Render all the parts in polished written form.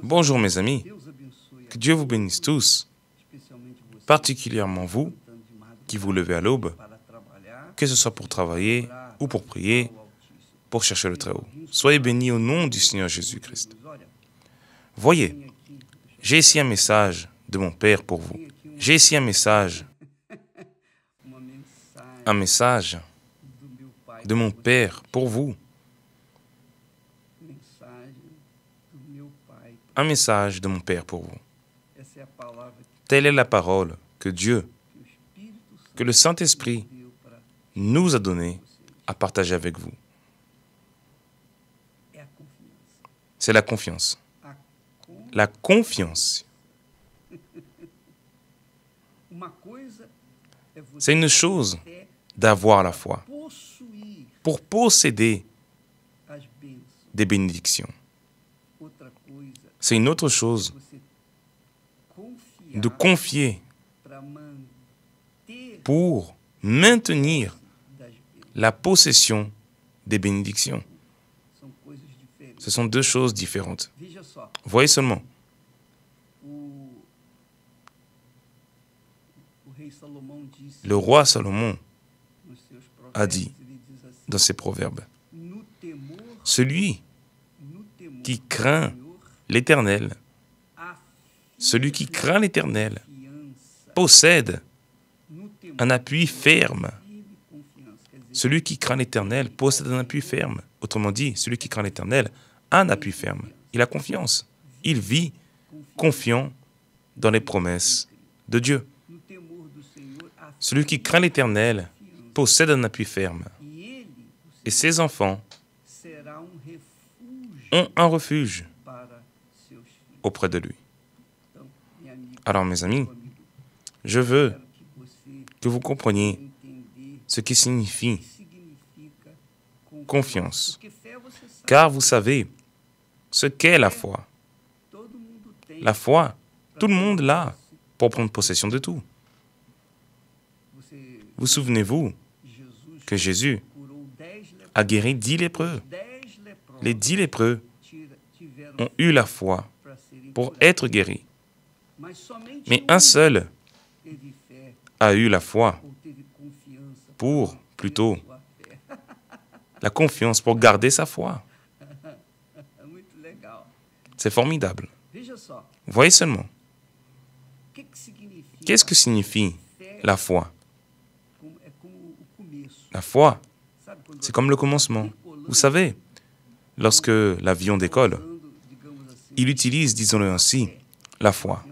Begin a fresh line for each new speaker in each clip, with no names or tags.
Bonjour mes amis, que Dieu vous bénisse tous, particulièrement vous qui vous levez à l'aube, que ce soit pour travailler ou pour prier, pour chercher le Très-Haut. Soyez bénis au nom du Seigneur Jésus-Christ. Voyez, j'ai ici un message de mon Père pour vous. J'ai ici un message de mon Père pour vous. Un message de mon Père pour vous. Telle est la parole que Dieu, que le Saint-Esprit nous a donnée à partager avec vous. C'est la confiance. La confiance. C'est une chose d'avoir la foi pour posséder des bénédictions. C'est une autre chose de confier pour maintenir la possession des bénédictions. Ce sont deux choses différentes. Voyez seulement. Le roi Salomon a dit dans ses proverbes, « Celui qui craint l'Éternel, possède un appui ferme. » Celui qui craint l'Éternel possède un appui ferme. Autrement dit, celui qui craint l'Éternel a un appui ferme. Il a confiance. Il vit confiant dans les promesses de Dieu. Celui qui craint l'Éternel possède un appui ferme. Et ses enfants ont un refuge auprès de lui. Alors, mes amis, je veux que vous compreniez ce qui signifie confiance. Car vous savez ce qu'est la foi. La foi, tout le monde l'a pour prendre possession de tout. Vous souvenez-vous que Jésus a guéri 10 lépreux. Les 10 lépreux ont eu la foi pour être guéris. Mais un seul a eu la foi pour, plutôt, la confiance pour garder sa foi. C'est formidable. Voyez seulement. Qu'est-ce que signifie la foi? La foi, c'est comme le commencement. Vous savez, lorsque l'avion décolle, il utilise, disons-le ainsi, la foi.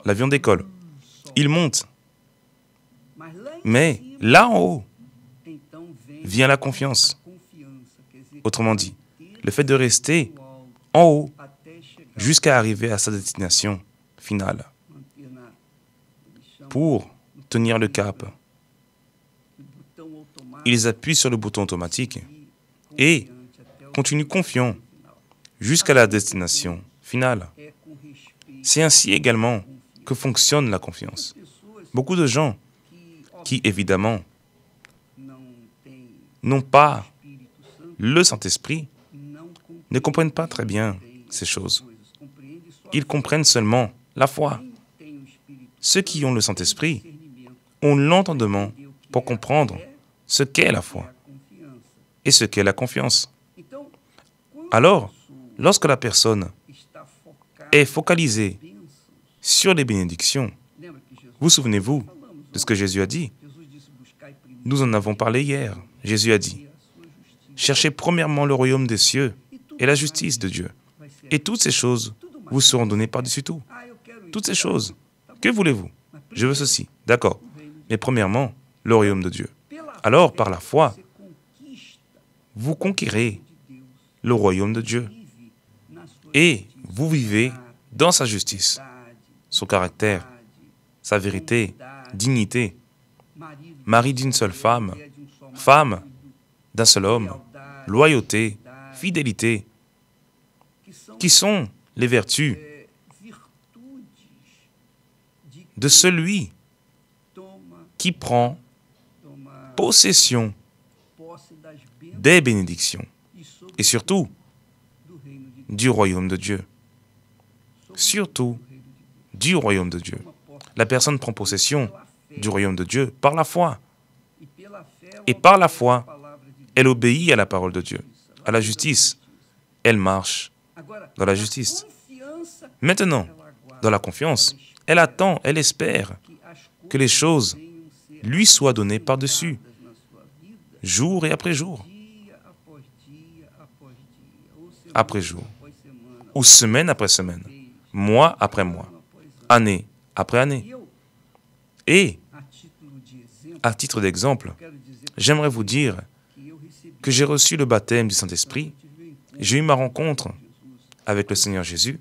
L'avion décolle. Il monte. Mais là en haut vient la confiance. Autrement dit, le fait de rester en haut jusqu'à arriver à sa destination finale. Pour tenir le cap, ils appuient sur le bouton automatique et continuent confiants jusqu'à la destination finale. C'est ainsi également que fonctionne la confiance. Beaucoup de gens qui, évidemment, n'ont pas le Saint-Esprit, ne comprennent pas très bien ces choses. Ils comprennent seulement la foi. Ceux qui ont le Saint-Esprit ont l'entendement pour comprendre ce qu'est la foi et ce qu'est la confiance. Alors, lorsque la personne est focalisée sur les bénédictions, vous souvenez-vous de ce que Jésus a dit? Nous en avons parlé hier. Jésus a dit, « Cherchez premièrement le royaume des cieux et la justice de Dieu. Et toutes ces choses vous seront données par-dessus tout. » Toutes ces choses. Que voulez-vous? Je veux ceci. D'accord. Mais premièrement, le royaume de Dieu. Alors, par la foi, vous conquérez le royaume de Dieu. Et vous vivez dans sa justice, son caractère, sa vérité, dignité, mari d'une seule femme, femme d'un seul homme, loyauté, fidélité, qui sont les vertus de celui qui prend possession des bénédictions et surtout du royaume de Dieu. surtout du royaume de Dieu. La personne prend possession du royaume de Dieu par la foi. Et par la foi, elle obéit à la parole de Dieu, à la justice. Elle marche dans la justice. Maintenant, dans la confiance, elle attend, elle espère que les choses lui soient données par-dessus, jour et après jour, après jour, ou semaine après semaine, mois après mois, année après année. Et, à titre d'exemple, j'aimerais vous dire que j'ai reçu le baptême du Saint-Esprit, j'ai eu ma rencontre avec le Seigneur Jésus,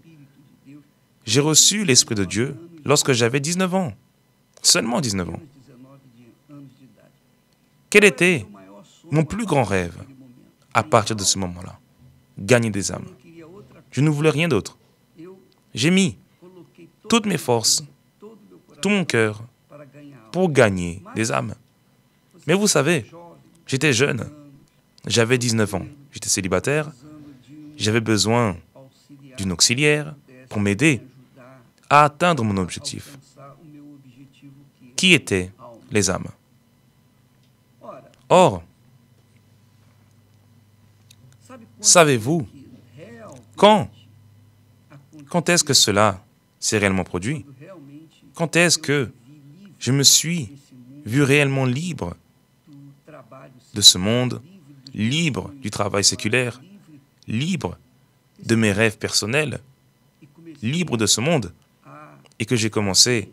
j'ai reçu l'Esprit de Dieu lorsque j'avais 19 ans, seulement 19 ans. Quel était mon plus grand rêve à partir de ce moment-là? Gagner des âmes. Je ne voulais rien d'autre. J'ai mis toutes mes forces, tout mon cœur pour gagner des âmes. Mais vous savez, j'étais jeune, j'avais 19 ans, j'étais célibataire, j'avais besoin d'une auxiliaire pour m'aider à atteindre mon objectif, qui était les âmes. Or, savez-vous quand est-ce que cela s'est réellement produit? Quand est-ce que je me suis vu réellement libre de ce monde, libre du travail séculaire, libre de mes rêves personnels, libre de ce monde, et que j'ai commencé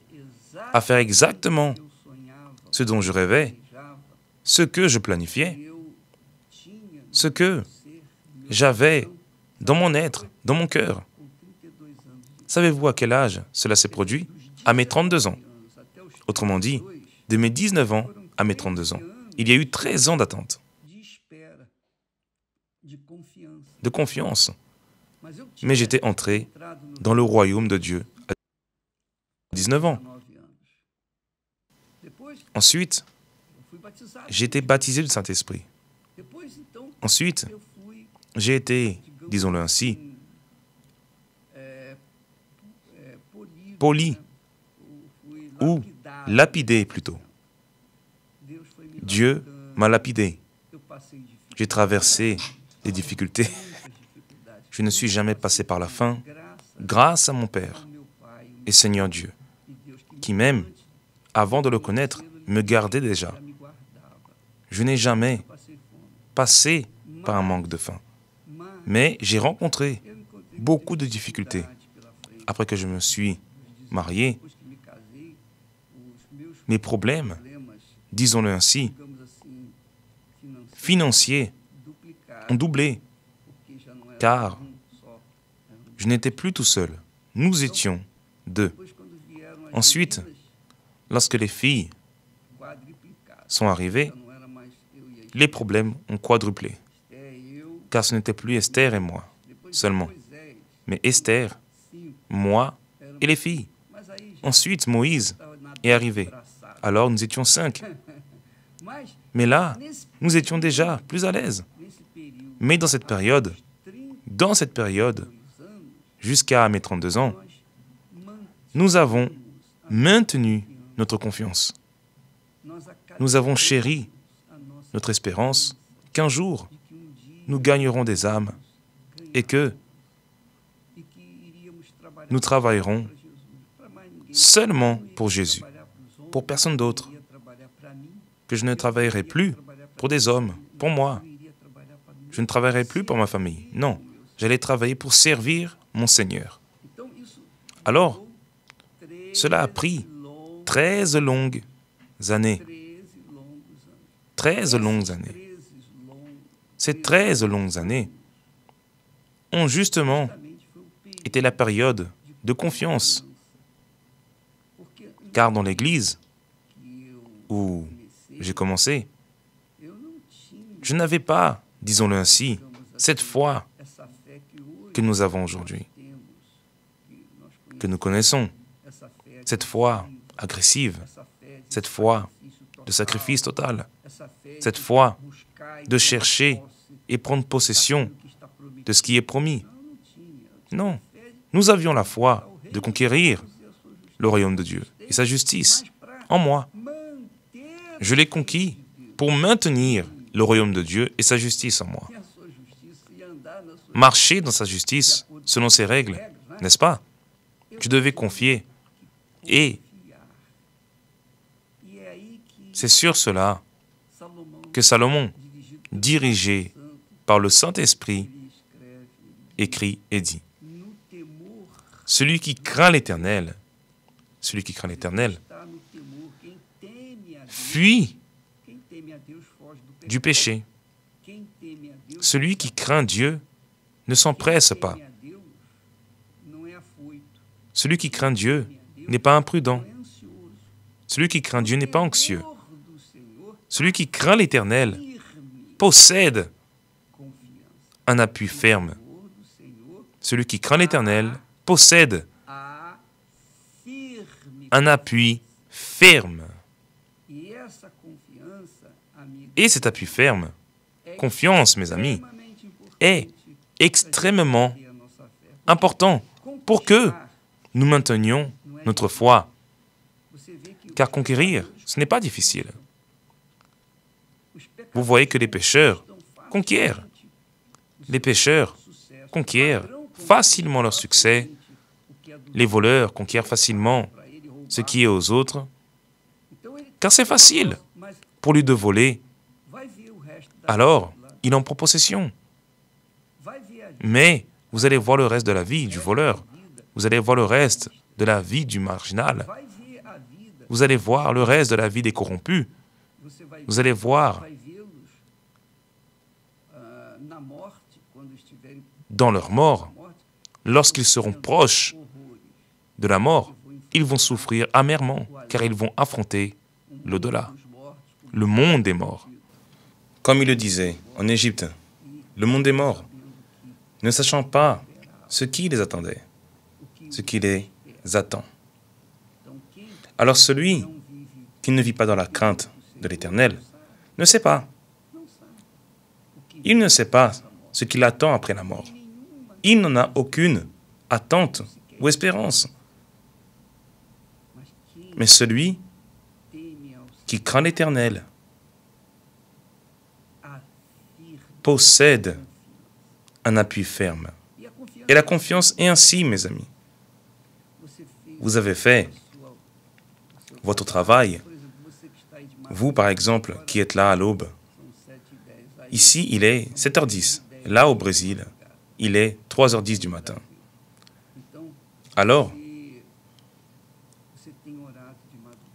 à faire exactement ce dont je rêvais, ce que je planifiais, ce que j'avais dans mon être, dans mon cœur. Savez-vous à quel âge cela s'est produit? À mes 32 ans. Autrement dit, de mes 19 ans à mes 32 ans. Il y a eu 13 ans d'attente, de confiance. Mais j'étais entré dans le royaume de Dieu à 19 ans. Ensuite, j'ai été baptisé du Saint-Esprit. Ensuite, j'ai été, disons-le ainsi, poli, ou lapidé plutôt. Dieu m'a lapidé. J'ai traversé des difficultés. Je ne suis jamais passé par la faim, grâce à mon Père et Seigneur Dieu, qui même, avant de le connaître, me gardait déjà. Je n'ai jamais passé par un manque de faim. Mais j'ai rencontré beaucoup de difficultés. Après que je me suis marié, mes problèmes, disons-le ainsi, financiers, ont doublé, car je n'étais plus tout seul. Nous étions deux. Ensuite, lorsque les filles sont arrivées, les problèmes ont quadruplé, car ce n'était plus Esther et moi seulement, mais Esther, moi et les filles. Ensuite, Moïse est arrivé. Alors, nous étions 5. Mais là, nous étions déjà plus à l'aise. Mais dans cette période, jusqu'à mes 32 ans, nous avons maintenu notre confiance. Nous avons chéri notre espérance qu'un jour, nous gagnerons des âmes et que nous travaillerons seulement pour Jésus, pour personne d'autre, que je ne travaillerai plus pour des hommes, pour moi. Je ne travaillerai plus pour ma famille. Non, j'allais travailler pour servir mon Seigneur. Alors, cela a pris 13 longues années. 13 longues années. Ces 13 longues années ont justement été la période de confiance. Car dans l'Église où j'ai commencé, je n'avais pas, disons-le ainsi, cette foi que nous avons aujourd'hui, que nous connaissons, cette foi agressive, cette foi de sacrifice total, cette foi de chercher et prendre possession de ce qui est promis. Non, nous avions la foi de conquérir le royaume de Dieu et sa justice en moi. Je l'ai conquis pour maintenir le royaume de Dieu et sa justice en moi. Marcher dans sa justice selon ses règles, n'est-ce pas? Tu devais confier. Et c'est sur cela que Salomon, dirigé par le Saint-Esprit, écrit et dit, « Celui qui craint l'Éternel, fuit du péché. Celui qui craint Dieu ne s'empresse pas. Celui qui craint Dieu n'est pas imprudent. Celui qui craint Dieu n'est pas anxieux. Celui qui craint l'Éternel possède un appui ferme. Celui qui craint l'Éternel possède un appui ferme. Et cet appui ferme, confiance, mes amis, est extrêmement important pour que nous maintenions notre foi. Car conquérir, ce n'est pas difficile. Vous voyez que les pécheurs conquièrent. Les pécheurs conquièrent facilement leur succès. Les voleurs conquièrent facilement ce qui est aux autres. Car c'est facile pour lui de voler. Alors, il en prend possession. Mais vous allez voir le reste de la vie du voleur. Vous allez voir le reste de la vie du marginal. Vous allez voir le reste de la vie des corrompus. Vous allez voir dans leur mort, lorsqu'ils seront proches de la mort, ils vont souffrir amèrement, car ils vont affronter l'au-delà, le monde des morts. Comme il le disait en Égypte, le monde des morts, ne sachant pas ce qui les attendait, ce qui les attend. Alors celui qui ne vit pas dans la crainte de l'Éternel ne sait pas. Il ne sait pas ce qui l'attend après la mort. Il n'en a aucune attente ou espérance. Mais celui qui craint l'Éternel possède un appui ferme. Et la confiance est ainsi, mes amis. Vous avez fait votre travail. Vous, par exemple, qui êtes là à l'aube. Ici, il est 7h10. Là, au Brésil, il est 3h10 du matin. Alors,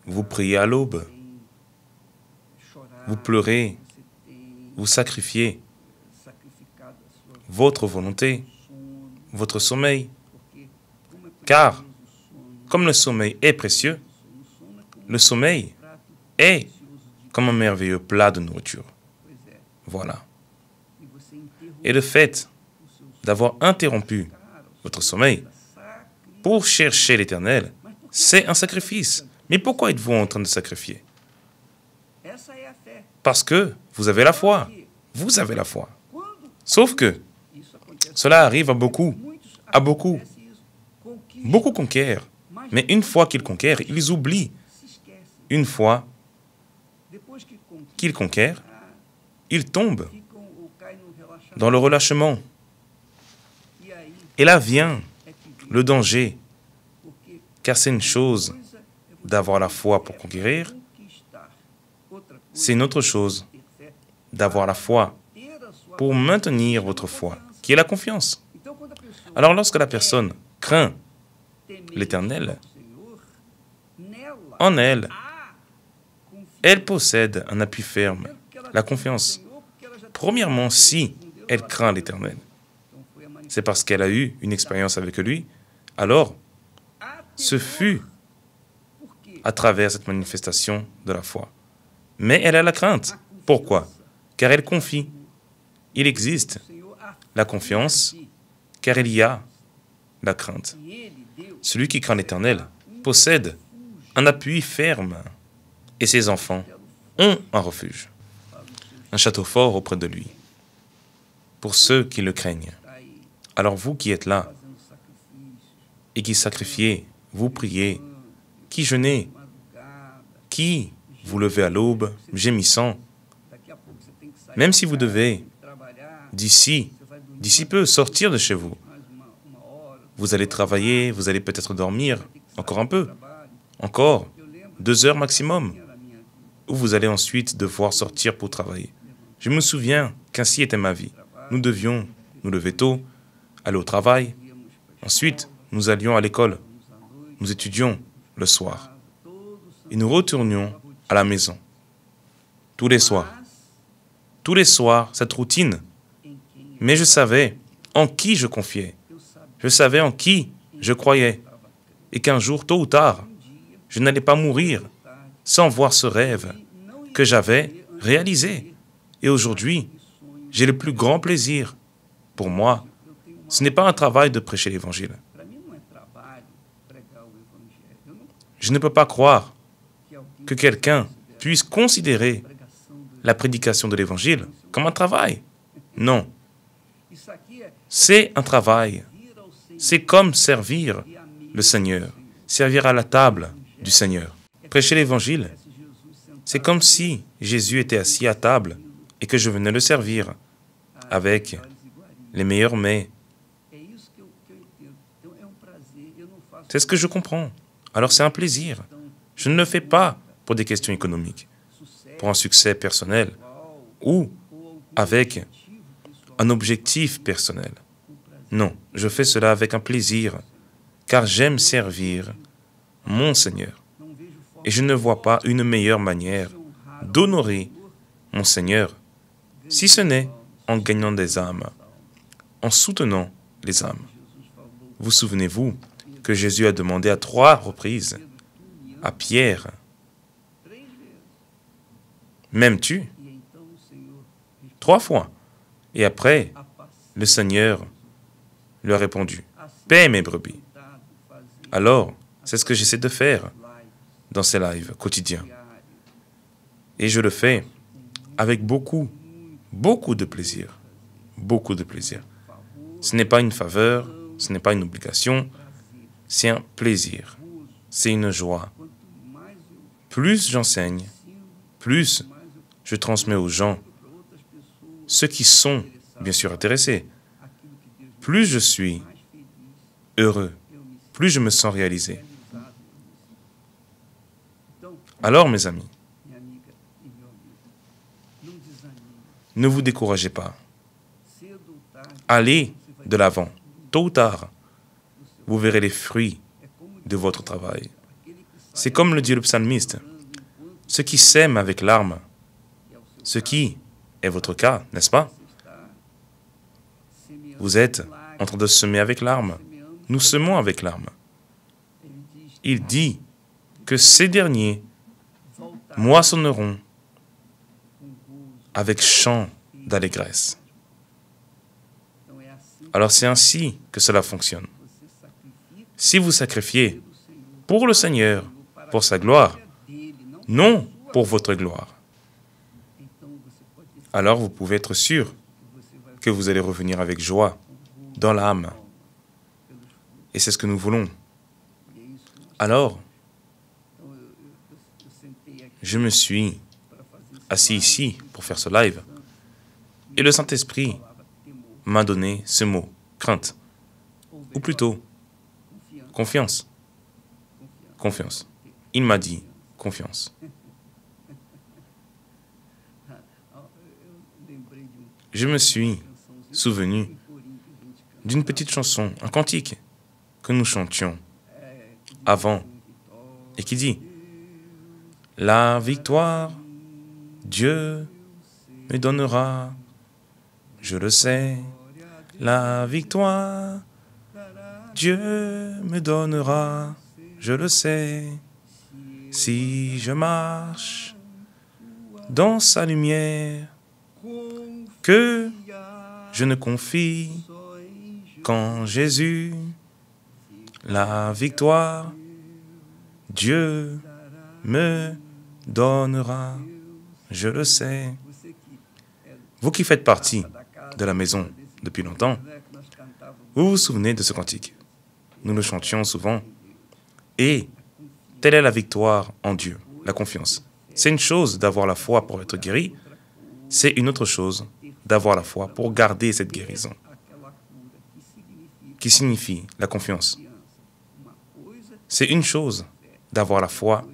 vous priez à l'aube. Vous pleurez. Vous sacrifiez votre volonté, votre sommeil. Car, comme le sommeil est précieux, le sommeil est comme un merveilleux plat de nourriture. Voilà. Et le fait d'avoir interrompu votre sommeil pour chercher l'Éternel, c'est un sacrifice. Mais pourquoi êtes-vous en train de sacrifier? Parce que vous avez la foi. Vous avez la foi. Sauf que cela arrive à beaucoup. À beaucoup. Beaucoup conquièrent. Mais une fois qu'ils conquièrent, ils oublient. Une fois qu'ils conquièrent, ils tombent dans le relâchement. Et là vient le danger. Car c'est une chose d'avoir la foi pour conquérir. C'est une autre chose d'avoir la foi pour maintenir votre foi, qui est la confiance. Alors lorsque la personne craint l'Éternel, en elle, elle possède un appui ferme, la confiance. Premièrement, si elle craint l'Éternel, c'est parce qu'elle a eu une expérience avec lui, alors ce fut à travers cette manifestation de la foi. Mais elle a la crainte. Pourquoi? Car elle confie. Il existe la confiance, car il y a la crainte. Celui qui craint l'Éternel possède un appui ferme, et ses enfants ont un refuge, un château fort auprès de lui, pour ceux qui le craignent. Alors vous qui êtes là, et qui sacrifiez, vous priez, qui jeûnez, qui vous levez à l'aube, gémissant, même si vous devez, d'ici peu, sortir de chez vous. Vous allez travailler, vous allez peut-être dormir, encore un peu, encore 2 heures maximum, où vous allez ensuite devoir sortir pour travailler. Je me souviens qu'ainsi était ma vie. Nous devions nous lever tôt, aller au travail, ensuite nous allions à l'école, nous étudions le soir, et nous retournions à la maison, tous les soirs. Tous les soirs, cette routine. Mais je savais en qui je confiais. Je savais en qui je croyais. Et qu'un jour, tôt ou tard, je n'allais pas mourir sans voir ce rêve que j'avais réalisé. Et aujourd'hui, j'ai le plus grand plaisir. Pour moi, ce n'est pas un travail de prêcher l'Évangile. Je ne peux pas croire que quelqu'un puisse considérer la prédication de l'Évangile comme un travail. Non. C'est un travail. C'est comme servir le Seigneur, servir à la table du Seigneur. Prêcher l'Évangile, c'est comme si Jésus était assis à table et que je venais le servir avec les meilleurs mets. C'est ce que je comprends. Alors c'est un plaisir. Je ne le fais pas pour des questions économiques, pour un succès personnel ou avec un objectif personnel. Non, je fais cela avec un plaisir, car j'aime servir mon Seigneur. Et je ne vois pas une meilleure manière d'honorer mon Seigneur, si ce n'est en gagnant des âmes, en soutenant les âmes. Vous souvenez-vous que Jésus a demandé à 3 reprises à Pierre, « M'aimes-tu » 3 fois. Et après, le Seigneur lui a répondu, « Paie mes brebis. » Alors, c'est ce que j'essaie de faire dans ces lives quotidiens. Et je le fais avec beaucoup de plaisir. Beaucoup de plaisir. Ce n'est pas une faveur, ce n'est pas une obligation, c'est un plaisir, c'est une joie. Plus j'enseigne, plus je transmets aux gens, ceux qui sont bien sûr intéressés, plus je suis heureux, plus je me sens réalisé. Alors, mes amis, ne vous découragez pas. Allez de l'avant, tôt ou tard. Vous verrez les fruits de votre travail. C'est comme le dit le psalmiste, ceux qui sèment avec larmes, ce qui est votre cas, n'est-ce pas? Vous êtes en train de semer avec larmes. Nous semons avec larmes. Il dit que ces derniers moissonneront avec chant d'allégresse. Alors c'est ainsi que cela fonctionne. Si vous sacrifiez pour le Seigneur, pour sa gloire, non pour votre gloire, alors vous pouvez être sûr que vous allez revenir avec joie, dans l'âme. Et c'est ce que nous voulons. Alors, je me suis assis ici pour faire ce live, et le Saint-Esprit m'a donné ce mot, crainte, ou plutôt, confiance. Confiance. Il m'a dit, confiance. Je me suis souvenu d'une petite chanson, un cantique que nous chantions avant et qui dit « La victoire, Dieu me donnera, je le sais, la victoire, Dieu me donnera, je le sais, si je marche dans sa lumière, que je ne confie qu'en Jésus, la victoire, Dieu me donnera, je le sais. » Vous qui faites partie de la maison depuis longtemps, vous vous souvenez de ce cantique. Nous le chantions souvent. Et telle est la victoire en Dieu, la confiance. C'est une chose d'avoir la foi pour être guéri, c'est une autre chose d'avoir la foi pour garder cette guérison, qui signifie la confiance. C'est une chose d'avoir la foi,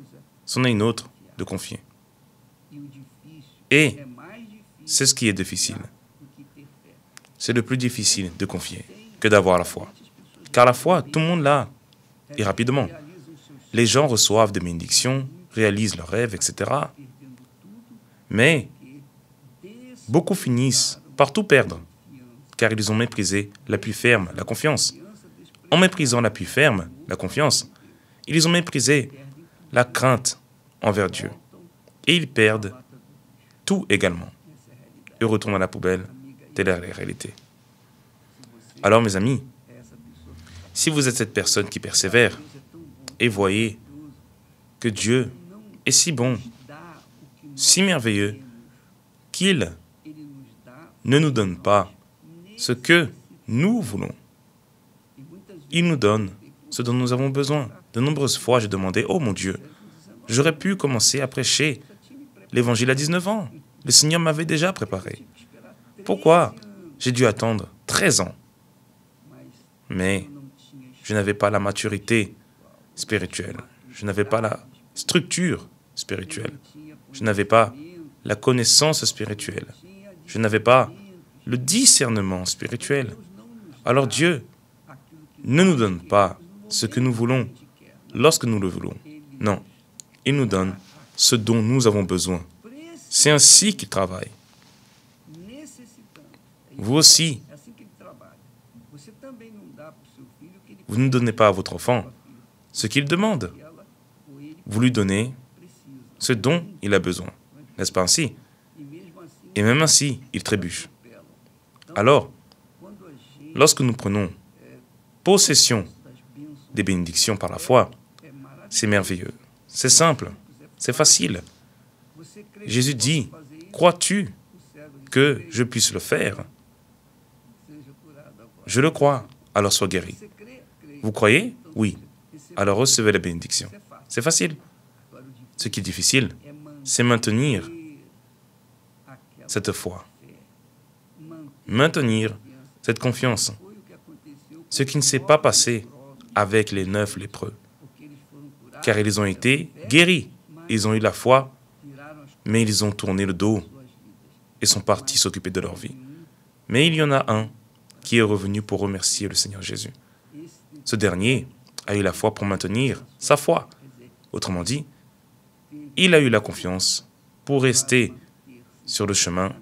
c'en est une autre de confier. Et c'est ce qui est difficile. C'est le plus difficile de confier que d'avoir la foi. Car la foi, tout le monde l'a, et rapidement. Les gens reçoivent des bénédictions, réalisent leurs rêves, etc. Mais beaucoup finissent par tout perdre, car ils ont méprisé l'appui ferme, la confiance. En méprisant l'appui ferme, la confiance, ils ont méprisé la crainte envers Dieu. Et ils perdent tout également. Et retournent à la poubelle, telle est la réalité. Alors mes amis, si vous êtes cette personne qui persévère, et voyez que Dieu est si bon, si merveilleux, qu'il ne nous donne pas ce que nous voulons. Il nous donne ce dont nous avons besoin. De nombreuses fois, j'ai demandé, « Oh mon Dieu, j'aurais pu commencer à prêcher l'évangile à 19 ans. Le Seigneur m'avait déjà préparé. Pourquoi j'ai dû attendre 13 ans? » Mais je n'avais pas la maturité spirituelle. Je n'avais pas la structure spirituelle. Je n'avais pas la connaissance spirituelle. Je n'avais pas le discernement spirituel. Alors Dieu ne nous donne pas ce que nous voulons lorsque nous le voulons. Non, il nous donne ce dont nous avons besoin. C'est ainsi qu'il travaille. Vous aussi, vous ne donnez pas à votre enfant ce qu'il demande. Vous lui donnez ce dont il a besoin. N'est-ce pas ainsi? Et même ainsi, il trébuche. Alors, lorsque nous prenons possession des bénédictions par la foi, c'est merveilleux. C'est simple. C'est facile. Jésus dit, « Crois-tu que je puisse le faire ?» Je le crois, alors sois guéri. Vous croyez? Oui. Alors recevez la bénédiction. C'est facile. Ce qui est difficile, c'est maintenir cette foi. Maintenir cette confiance. Ce qui ne s'est pas passé avec les 9 lépreux. Car ils ont été guéris. Ils ont eu la foi, mais ils ont tourné le dos et sont partis s'occuper de leur vie. Mais il y en a un qui est revenu pour remercier le Seigneur Jésus. Ce dernier a eu la foi pour maintenir sa foi. Autrement dit, il a eu la confiance pour rester sur le chemin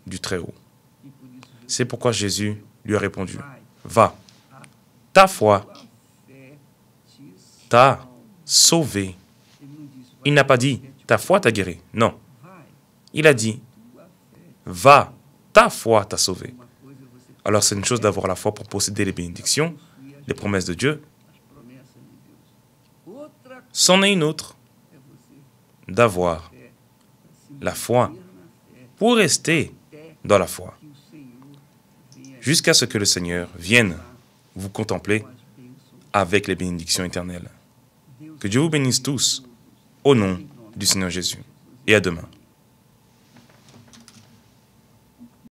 du Très-Haut. C'est pourquoi Jésus lui a répondu, « Va, ta foi t'a sauvé. » Il n'a pas dit, « Ta foi t'a guéri. » Non. Il a dit, « Va, ta foi t'a sauvé. » Alors c'est une chose d'avoir la foi pour posséder les bénédictions, les promesses de Dieu. C'en est une autre d'avoir la foi pour rester dans la foi jusqu'à ce que le Seigneur vienne vous contempler avec les bénédictions éternelles. Que Dieu vous bénisse tous au nom du Seigneur Jésus. Et à demain.